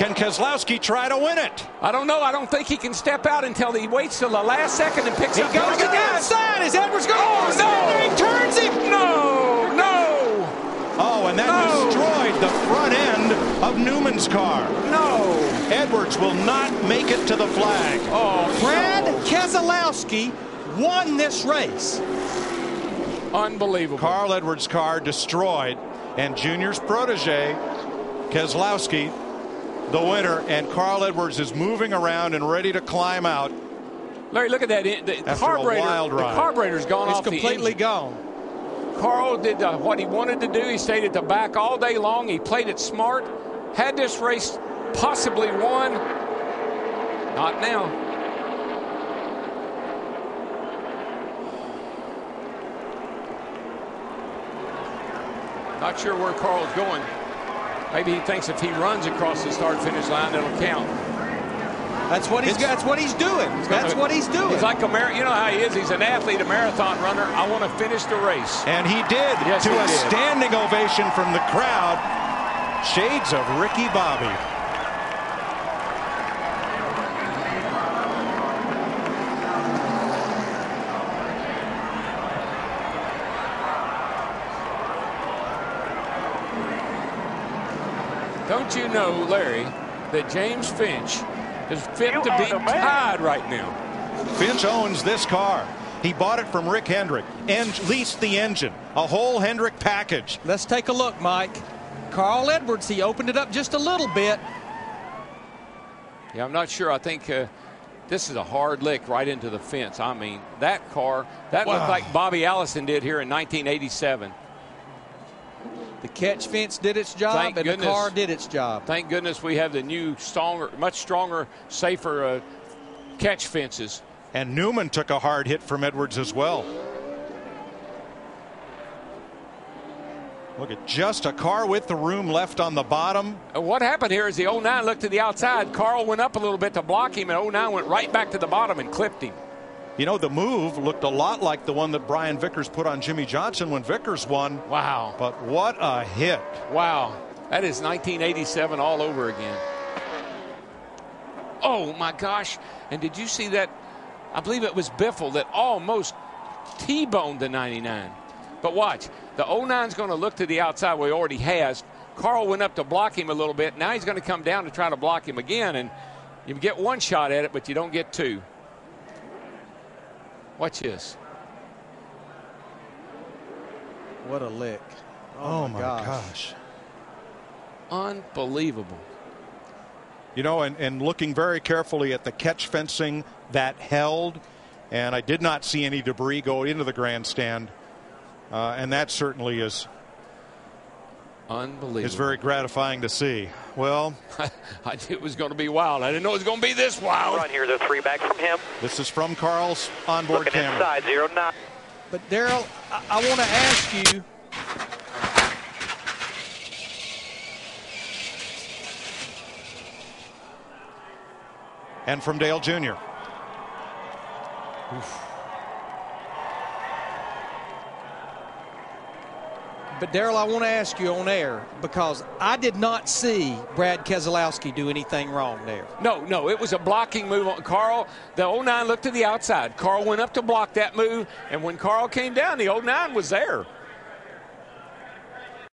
Can Keselowski try to win it? I don't know. I don't think he can step out until he waits till the last second and picks up. He goes to the outside. Is Edwards going to no! He turns him. No! Oh, and that destroyed the front end of Newman's car. No! Edwards will not make it to the flag. Oh, Brad Keselowski won this race. Unbelievable. Carl Edwards' car destroyed, and Junior's protege, Keselowski, the winner, and Carl Edwards is moving around and ready to climb out. Larry, look at that. The carburetor's gone off. It's completely gone. Carl did what he wanted to do. He stayed at the back all day long. He played it smart. Had this race possibly won. Not now. Not sure where Carl's going. Maybe he thinks if he runs across the start-finish line, it'll count. That's what he's doing. That's what he's doing. He's like you know how he is. He's an athlete, a marathon runner. I want to finish the race. And he did, yes, to a standing ovation from the crowd. Shades of Ricky Bobby. Don't you know, Larry, that James Finch is fit to be tied right now? Finch owns this car. He bought it from Rick Hendrick and leased the engine. A whole Hendrick package. Let's take a look, Mike. Carl Edwards, he opened it up just a little bit. Yeah, I'm not sure. I think this is a hard lick right into the fence. I mean, that car, that looked like Bobby Allison did here in 1987. The catch fence did its job, and the car did its job. Thank goodness we have the new, much stronger, safer catch fences. And Newman took a hard hit from Edwards as well. Look at just a car with the room left on the bottom. What happened here is the 09 looked to the outside. Carl went up a little bit to block him, and 09 went right back to the bottom and clipped him. You know, the move looked a lot like the one that Brian Vickers put on Jimmy Johnson when Vickers won. Wow. But what a hit. Wow. That is 1987 all over again. Oh, my gosh. And did you see that? I believe it was Biffle that almost T-boned the 99. But watch. The 09's going to look to the outside where he already has. Carl went up to block him a little bit. Now he's going to come down to try to block him again. And you get one shot at it, but you don't get two. Watch this. What a lick. Oh my gosh. Unbelievable. You know, and looking very carefully at the catch fencing that held, and I did not see any debris go into the grandstand. And that certainly is unbelievable. It's very gratifying to see. Well, I knew it was going to be wild. I didn't know it was going to be this wild. Run here, the 3 back from him. This is from Carl's onboard Looking camera. Inside 09. But Darrell, I want to ask you. And from Dale Jr. Oof. But Darrell, I want to ask you on air, because I did not see Brad Keselowski do anything wrong there. No, it was a blocking move on Carl. The 09 looked to the outside. Carl went up to block that move, and when Carl came down, the 09 was there.